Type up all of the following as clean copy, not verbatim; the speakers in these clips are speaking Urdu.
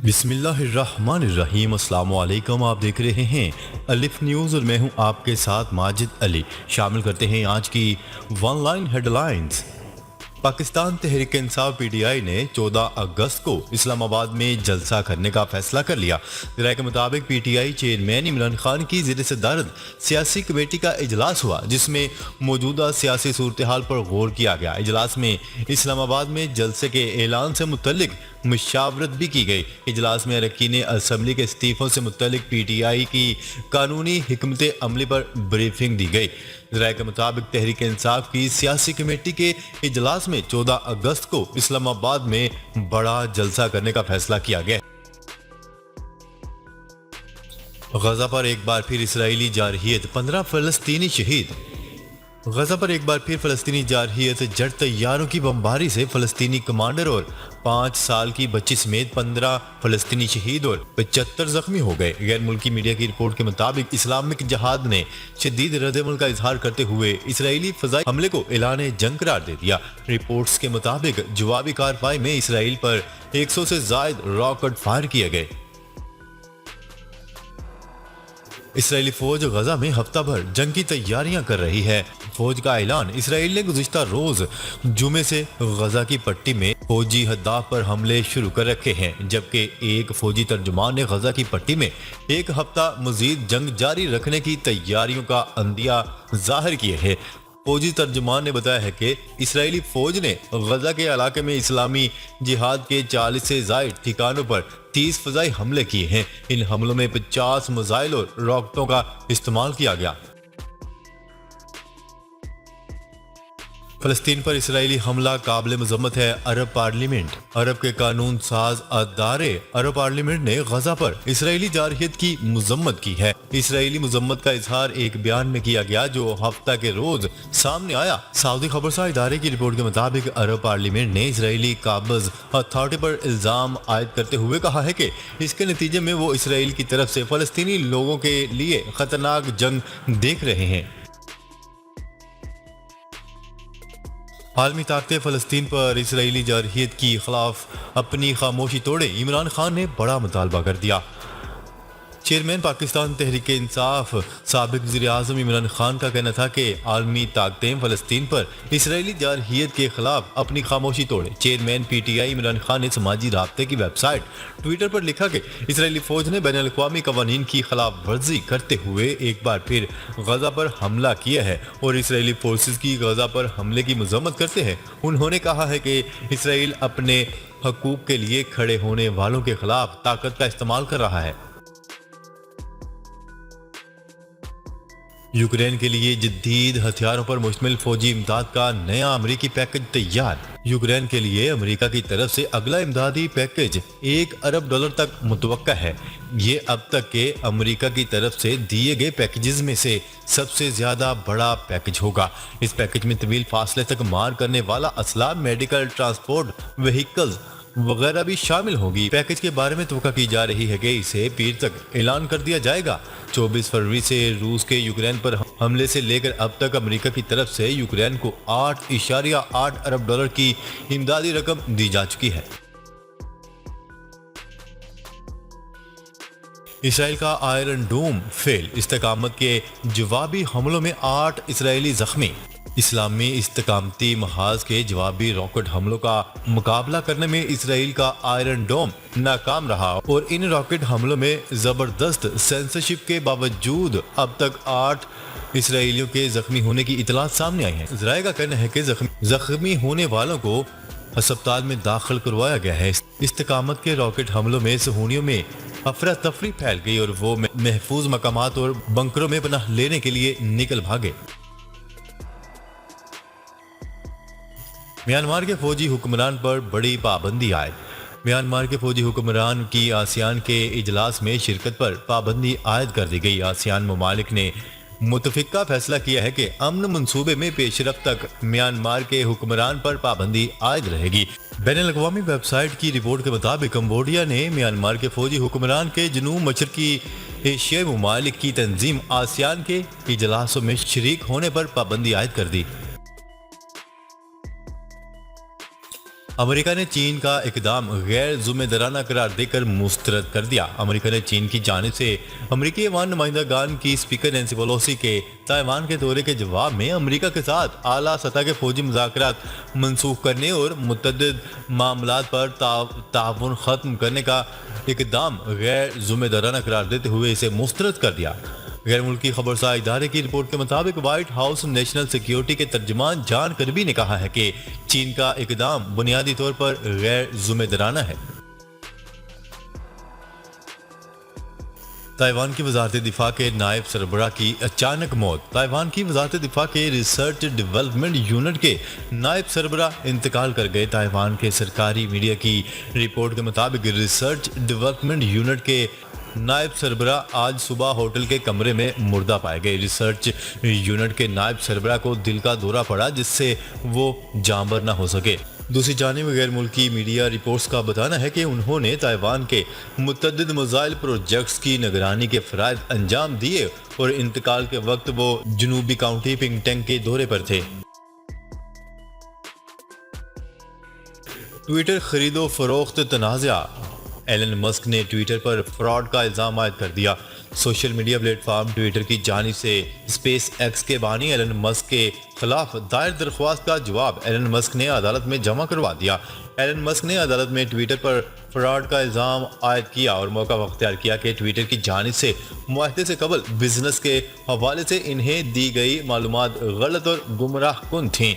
بسم اللہ الرحمن الرحیم۔ السلام علیکم، آپ دیکھ رہے ہیں الف نیوز اور میں ہوں آپ کے ساتھ ماجد علی۔ شامل کرتے ہیں آج کی one line headlines. Pakistan Tehreek Insaf P T I نے 14 اگست کو اسلام آباد میں جلسہ کرنے کا فیصلہ کر لیا۔ ذرائع کے مطابق P T I chairman Imran Khan کی زیر صدارت سیاسی کمیٹی کا اجلاس ہوا، جس میں موجودہ سیاسی صورتحال پر غور کیا گیا۔ اجلاس میں اسلام آباد میں جلسے کے اعلان سے متعلق مشاورت بھی کی گئی۔ اجلاس میں اراکین اسمبلی کے استعفوں سے متعلق پی ٹی آئی کی قانونی حکمت عملی پر بریفنگ دی گئی۔ ذرائع کے مطابق تحریک انصاف کی سیاسی کمیٹی کے اجلاس میں 14 اگست کو اسلام آباد میں بڑا جلسہ کرنے کا فیصلہ کیا گیا۔ غزہ پر ایک بار پھر اسرائیلی جارحیت، 15 فلسطینی شہید۔ غزہ پر ایک بار پھر فلسطینی جارحیت جٹ طیاروں کی بمباری سے فلسطینی کمانڈر اور 5 سال کی بچی سمیت 15 فلسطینی شہید اور 75 زخمی ہو گئے۔ غیر ملکی میڈیا کی رپورٹ کے مطابق اسلامک جہاد نے شدید رد عمل کا اظہار کرتے ہوئے اسرائیلی فضائی حملے کو اعلان جنگ قرار دے دیا۔ رپورٹس کے مطابق جوابی کارروائی میں اسرائیل پر 100 سے زائد راکٹ فائر کیے گئے۔ اسرائیلی فوج غزہ میں ہفتہ بھر جنگ کی تیاریاں کر رہی ہے۔ فوج کا اعلان۔ اسرائیل نے گزشتہ روز جمعے سے غزہ کی پٹی میں فوجی اہداف پر حملے شروع کر رکھے ہیں، جبکہ ایک فوجی ترجمان نے غزہ کی پٹی میں ایک ہفتہ مزید جنگ جاری رکھنے کی تیاریوں کا عندیہ ظاہر کیے ہے۔ فوجی ترجمان نے بتایا ہے کہ اسرائیلی فوج نے غزہ کے علاقے میں اسلامی جہاد کے 40 سے زائد ٹھکانوں پر 30 فضائی حملے کیے ہیں۔ ان حملوں میں 50 میزائل اور راکٹوں کا استعمال کیا گیا۔ فلسطین پر اسرائیلی حملہ قابل مذمت ہے۔ عرب پارلیمنٹ۔ عرب کے قانون ساز ادارے عرب پارلیمنٹ نے غزہ پر اسرائیلی جارحیت کی مذمت کی ہے۔ اسرائیلی مذمت کا اظہار ایک بیان میں کیا گیا جو ہفتہ کے روز سامنے آیا۔ سعودی خبرساز ادارے کی رپورٹ کے مطابق عرب پارلیمنٹ نے اسرائیلی قابض اتھارٹی پر الزام عائد کرتے ہوئے کہا ہے کہ اس کے نتیجے میں وہ اسرائیل کی طرف سے فلسطینی لوگوں کے لیے خطرناک جنگ دیکھ رہے ہیں۔ عالمی طاقتیں فلسطین پر اسرائیلی جارحیت کی خلاف اپنی خاموشی توڑے، عمران خان نے بڑا مطالبہ کر دیا۔ چیئرمین پاکستان تحریک انصاف سابق وزیر اعظم عمران خان کا کہنا تھا کہ عالمی طاقتیں فلسطین پر اسرائیلی جارحیت کے خلاف اپنی خاموشی توڑے۔ Chairman P T I Imran Khan نے سماجی رابطے کی ویب سائٹ ٹویٹر پر لکھا کہ اسرائیلی فوج نے بین الاقوامی قوانین کی خلاف ورزی کرتے ہوئے ایک بار پھر غزہ پر حملہ کیا ہے اور اسرائیلی فورسز کی غزہ پر حملے کی مذمت کرتے ہیں۔ انہوں نے کہا ہے کہ اسرائیل اپنے حقوق کے لیے کھڑے ہونے والوں کے خلاف طاقت کا استعمال کر رہا ہے۔ یوکرین کے لیے جدید ہتھیاروں پر مشتمل فوجی امداد کا نیا امریکی پیکج تیار۔ یوکرین کے لیے امریکہ کی طرف سے اگلا امدادی پیکج $1 ارب تک متوقع ہے۔ یہ اب تک کے امریکہ کی طرف سے دیے گئے پیکجز میں سے سب سے زیادہ بڑا پیکج ہوگا۔ اس پیکج میں طویل فاصلے تک مار کرنے والا اسلحہ، میڈیکل ٹرانسپورٹ وہیکلز وغیرہ بھی شامل ہوگی۔ پیکج کے بارے میں توقع کی جا رہی ہے کہ اسے پیر تک اعلان کر دیا جائے گا۔ 24 فروری سے روس کے یوکرین پر حملے سے لے کر اب تک امریکہ کی طرف سے یوکرین کو $8.8 ارب کی امدادی رقم دی جا چکی ہے۔ اسرائیل کا آئرن ڈوم فیل، استقامت کے جوابی حملوں میں 8 اسرائیلی زخمی۔ اسلامی استقامتی محاذ کے جوابی راکٹ حملوں کا مقابلہ کرنے میں اسرائیل کا آئرن ڈوم ناکام رہا اور ان راکٹ حملوں میں زبردست سینسرشپ کے باوجود اب تک 8 اسرائیلیوں کے زخمی ہونے کی اطلاعات سامنے آئی ہیں۔ ذرائع کا کہنا ہے کہ زخمی ہونے والوں کو ہسپتال میں داخل کروایا گیا ہے۔ استقامت کے راکٹ حملوں میں صہیونیوں میں افراتفری پھیل گئی اور وہ محفوظ مقامات اور بنکروں میں پناہ لینے کے لیے نکل بھاگے۔ میانمار کے فوجی حکمران پر بڑی پابندی عائد۔ میانمار کے فوجی حکمران کی آسیان کے اجلاس میں شرکت پر پابندی عائد کر دی گئی۔ آسیان ممالک نے متفقہ فیصلہ کیا ہے کہ امن منصوبے میں پیش رفت تک میانمار کے حکمران پر پابندی عائد رہے گی۔ بین الاقوامی ویب سائٹ کی رپورٹ کے مطابق کمبوڈیا نے میانمار کے فوجی حکمران کے جنوب مشرقی ایشیائی ممالک کی تنظیم آسیان کے اجلاسوں میں شریک ہونے پر پابندی عائد کر دی۔ امریکہ نے چین کا اقدام غیر ذمہ دارانہ قرار دے کر مسترد کر دیا۔ امریکہ نے چین کی جانب سے امریکی ایوان نمائندگان کی اسپیکر نینسی پیلوسی کے تائیوان کے دورے کے جواب میں امریکہ کے ساتھ اعلیٰ سطح کے فوجی مذاکرات منسوخ کرنے اور متعدد معاملات پر تعاون ختم کرنے کا اقدام غیر ذمہ دارانہ قرار دیتے ہوئے اسے مسترد کر دیا۔ غیر ملکی خبرساز ادارے کی رپورٹ کے مطابق وائٹ ہاؤس نیشنل سیکیورٹی کے ترجمان جان کربی نے کہا ہے کہ چین کا اقدام بنیادی طور پر غیر ذمہ دارانہ ہے۔ تائیوان کی وزارت دفاع کے نائب سربراہ کی اچانک موت۔ تائیوان کی وزارت دفاع کے ریسرچ ڈیولپمنٹ یونٹ کے نائب سربراہ انتقال کر گئے۔ تائیوان کے سرکاری میڈیا کی رپورٹ کے مطابق ریسرچ ڈیولپمنٹ یونٹ کے نائب سربراہ آج صبح ہوٹل کے کمرے میں مردہ پائے گئے۔ ریسرچ یونٹ کے نائب سربراہ کو دل کا دورہ پڑا جس سے وہ جانبر نہ ہو سکے۔ دوسری جانب غیر ملکی میڈیا رپورٹس کا بتانا ہے کہ انہوں نے تائیوان کے متعدد میزائل پروجیکٹس کی نگرانی کے فرائض انجام دیے اور انتقال کے وقت وہ جنوبی کاؤنٹی پنگ ٹینگ کے دورے پر تھے۔ ٹویٹر خرید و فروخت تنازع۔ ایلن مسک نے ٹویٹر پر فراڈ کا الزام عائد کر دیا۔ Social media plate form Twitter کی جانب سے اسپیس ایکس کے بانی ایلن مسک کے خلاف دائر درخواست کا جواب ایلن مسک نے عدالت میں جمع کروا دیا۔ ایلن مسک نے عدالت میں ٹویٹر پر فراڈ کا الزام عائد کیا اور موقع اختیار کیا کہ ٹویٹر کی جانب سے معاہدے سے قبل بزنس کے حوالے سے انہیں دی گئی معلومات غلط اور گمراہ کن تھیں۔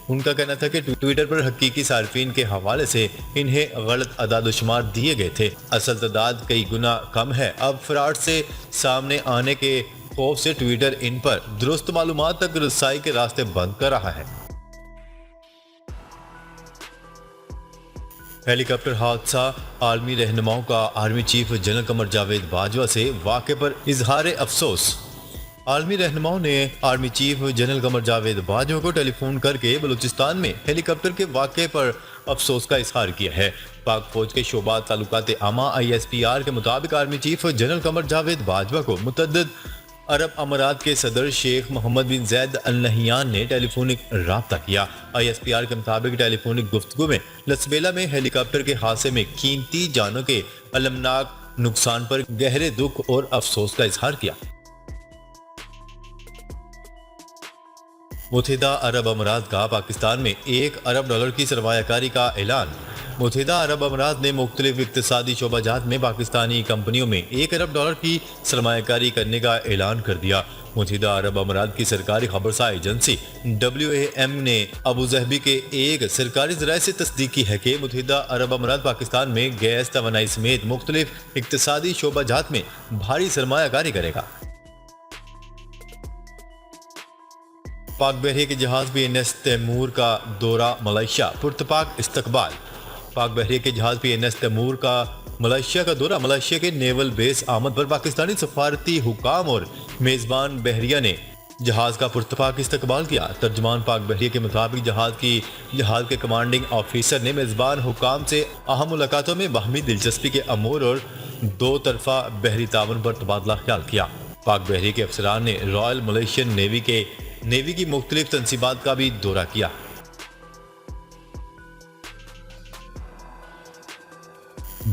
ان کا کہنا تھا کہ ٹویٹر پر حقیقی صارفین کے حوالے سے انہیں غلط اعداد و شمار دیے گئے تھے۔ اصل تعداد کئی گنا کم ہے۔ اب فراڈ سے سامنے آنے کے خوف سے ٹویٹر ان پر درست معلومات تک رسائی کے راستے بند کر رہا ہے۔ ہیلی کاپٹر حادثہ۔ عالمی رہنماؤں کا army chief general Qamar Javed Bajwa سے واقعے پر اظہار افسوس۔ عالمی رہنماؤں نے army chief general Qamar Javed Bajwa کو ٹیلی فون کر کے بلوچستان میں ہیلی کاپٹر کے واقعے پر افسوس کا اظہار کیا ہے۔ پاک فوج کے شعبہ تعلقات عامہ ISPR کے مطابق army chief general Qamar Javed Bajwa کو متعدد عرب امارات کے صدر شیخ محمد بن زید ال نہیان نے ٹیلی فونک رابطہ کیا۔ ISPR کے مطابق ٹیلی فونک گفتگو میں لسبیلا میں ہیلی کاپٹر کے حادثے میں قیمتی جانوں کے المناک نقصان پر گہرے دکھ اور افسوس کا اظہار کیا۔ متحدہ عرب امارات کا پاکستان میں $1 ارب کی سرمایہ کاری کا اعلان۔ متحدہ عرب امارات نے مختلف اقتصادی شعبہ جات میں پاکستانی کمپنیوں میں $1 ارب کی سرمایہ کاری کرنے کا اعلان کر دیا۔ متحدہ عرب امارات کی سرکاری خبرساز ایجنسی WAM نے ابو ظہبی کے ایک سرکاری ذرائع سے تصدیق کی ہے کہ متحدہ عرب امارات پاکستان میں گیس توانائی سمیت مختلف اقتصادی شعبہ جات میں بھاری سرمایہ کاری کرے گا۔ پاک بحریہ کے جہاز PNS تیمور کا دورہ ملائیشیا۔ پرتپاک استقبال۔ پاک بحریہ کے جہاز PNS تیمور کا ملائیشیا کا دورہ۔ ملائیشیا کے نیول بیس آمد پر پاکستانی سفارتی حکام اور میزبان بحریہ نے جہاز کا پرتپاک استقبال کیا۔ ترجمان پاک بحریہ کے مطابق جہاز کے کمانڈنگ آفیسر نے میزبان حکام سے اہم ملاقاتوں میں باہمی دلچسپی کے امور اور دو طرفہ بحری تعاون پر تبادلہ خیال کیا۔ پاک بحریہ کے افسران نے رائل ملیشین نیوی کی مختلف تنصیبات کا بھی دورہ کیا۔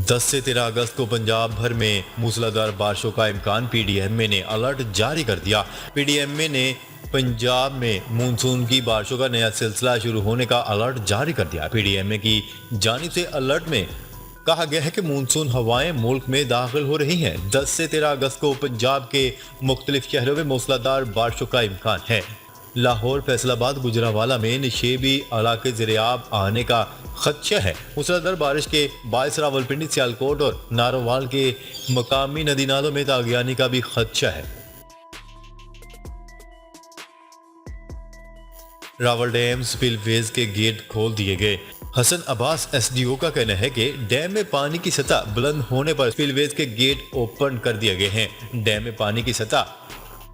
10 سے 13 اگست کو پنجاب بھر میں موسلادھار بارشوں کا امکان۔ PDMA نے الرٹ جاری کر دیا۔ PDMA نے پنجاب میں مونسون کی بارشوں کا نیا سلسلہ شروع ہونے کا الرٹ جاری کر دیا۔ PDMA کی جانب سے الرٹ میں کہا گیا ہے کہ مونسون ہوائیں ملک میں داخل ہو رہی ہیں۔ 10 سے 13 اگست کو پنجاب کے مختلف شہروں میں موسلادھار بارشوں کا امکان ہے۔ لاہور، فیصل آباد، گجرانوالہ میں نشیبی علاقے زیرآب آنے کا خدشہ ہے۔ موسلادھار بارش کے باعث راولپنڈی، سیالکوٹ اور نارووال کے مقامی ندی نالوں میں تاغیانی کا بھی خدشہ ہے۔ راول ڈیم سپل ویز کے گیٹ کھول دیے گئے۔ حسن عباس SDO کا کہنا ہے کہ ڈیم میں پانی کی سطح بلند ہونے پر سپل ویز کے گیٹ اوپن کر دیے گئے ہیں۔ ڈیم میں پانی کی سطح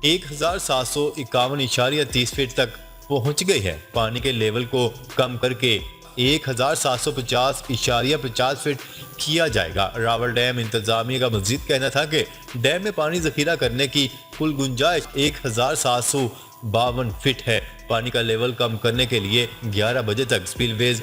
1751.30 فٹ تک پہنچ گئی ہے۔ پانی کے لیول کو کم کر کے 1750.50 فٹ کیا جائے گا۔ راول ڈیم انتظامیہ کا مزید کہنا تھا کہ ڈیم میں پانی ذخیرہ کرنے کی کل گنجائش 1752 فٹ ہے۔ پانی کا لیول کم کرنے کے لیے 11 بجے تک سپل ویز